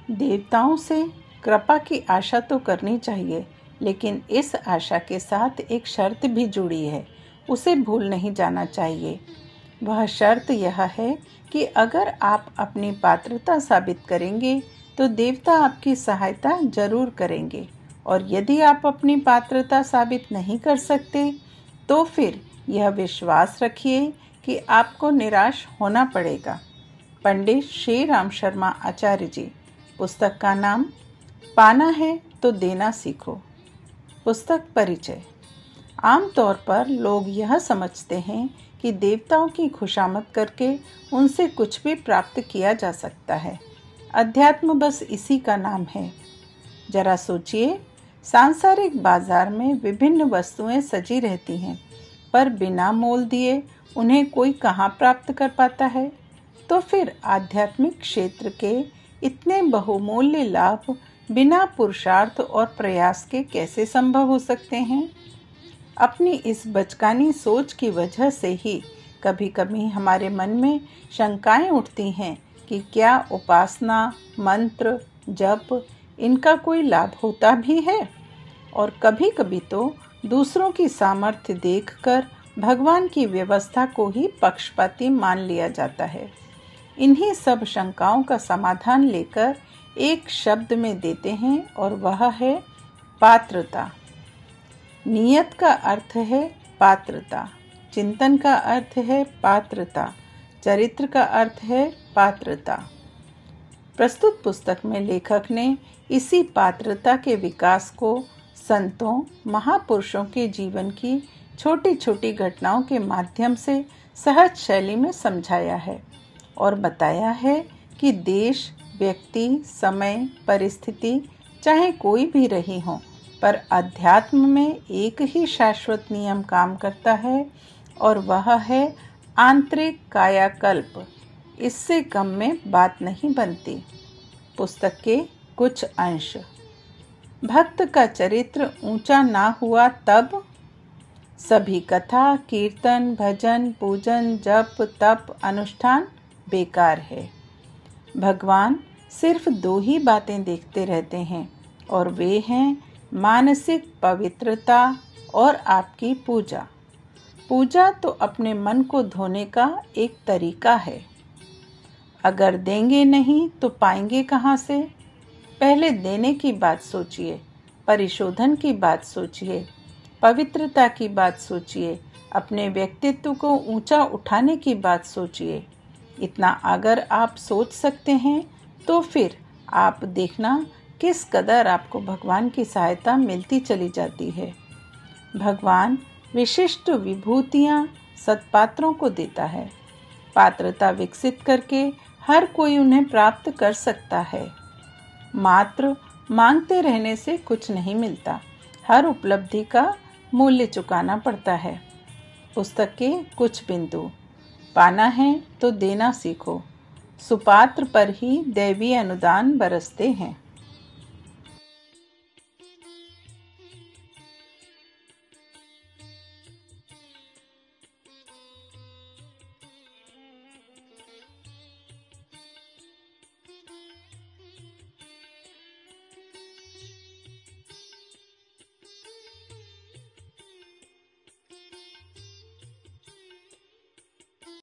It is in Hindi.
देवताओं से कृपा की आशा तो करनी चाहिए, लेकिन इस आशा के साथ एक शर्त भी जुड़ी है, उसे भूल नहीं जाना चाहिए। वह शर्त यह है कि अगर आप अपनी पात्रता साबित करेंगे तो देवता आपकी सहायता जरूर करेंगे, और यदि आप अपनी पात्रता साबित नहीं कर सकते तो फिर यह विश्वास रखिए कि आपको निराश होना पड़ेगा। पंडित श्री राम शर्मा आचार्य जी। पुस्तक का नाम पाना है तो देना सीखो। पुस्तक परिचय। आमतौर पर लोग यह समझते हैं कि देवताओं की खुशामद करके उनसे कुछ भी प्राप्त किया जा सकता है। अध्यात्म बस इसी का नाम है। जरा सोचिए, सांसारिक बाजार में विभिन्न वस्तुएं सजी रहती हैं, पर बिना मोल दिए उन्हें कोई कहाँ प्राप्त कर पाता है? तो फिर आध्यात्मिक क्षेत्र के इतने बहुमूल्य लाभ बिना पुरुषार्थ और प्रयास के कैसे संभव हो सकते हैं? अपनी इस बचकानी सोच की वजह से ही कभी कभी हमारे मन में शंकाएं उठती हैं कि क्या उपासना, मंत्र, जप इनका कोई लाभ होता भी है? और कभी कभी तो दूसरों की सामर्थ्य देखकर भगवान की व्यवस्था को ही पक्षपाती मान लिया जाता है। इन्हीं सब शंकाओं का समाधान लेकर एक शब्द में देते हैं, और वह है पात्रता। नियत का अर्थ है पात्रता, चिंतन का अर्थ है पात्रता, चरित्र का अर्थ है पात्रता। प्रस्तुत पुस्तक में लेखक ने इसी पात्रता के विकास को संतों, महापुरुषों के जीवन की छोटी छोटी घटनाओं के माध्यम से सहज शैली में समझाया है और बताया है कि देश, व्यक्ति, समय, परिस्थिति चाहे कोई भी रही हो, पर अध्यात्म में एक ही शाश्वत नियम काम करता है, और वह है आंतरिक कायाकल्प। इससे कम में बात नहीं बनती। पुस्तक के कुछ अंश। भक्त का चरित्र ऊंचा ना हुआ तब सभी कथा, कीर्तन, भजन, पूजन, जप, तप, अनुष्ठान बेकार है। भगवान सिर्फ दो ही बातें देखते रहते हैं, और वे हैं मानसिक पवित्रता और आपकी पूजा। पूजा तो अपने मन को धोने का एक तरीका है। अगर देंगे नहीं तो पाएंगे कहाँ से? पहले देने की बात सोचिए, परिशोधन की बात सोचिए, पवित्रता की बात सोचिए, अपने व्यक्तित्व को ऊंचा उठाने की बात सोचिए। इतना अगर आप सोच सकते हैं तो फिर आप देखना किस कदर आपको भगवान की सहायता मिलती चली जाती है। भगवान विशिष्ट विभूतियां सत्पात्रों को देता है। पात्रता विकसित करके हर कोई उन्हें प्राप्त कर सकता है। मात्र मांगते रहने से कुछ नहीं मिलता, हर उपलब्धि का मूल्य चुकाना पड़ता है। पुस्तक के कुछ बिंदु। पाना है तो देना सीखो। सुपात्र पर ही दैवीय अनुदान बरसते हैं।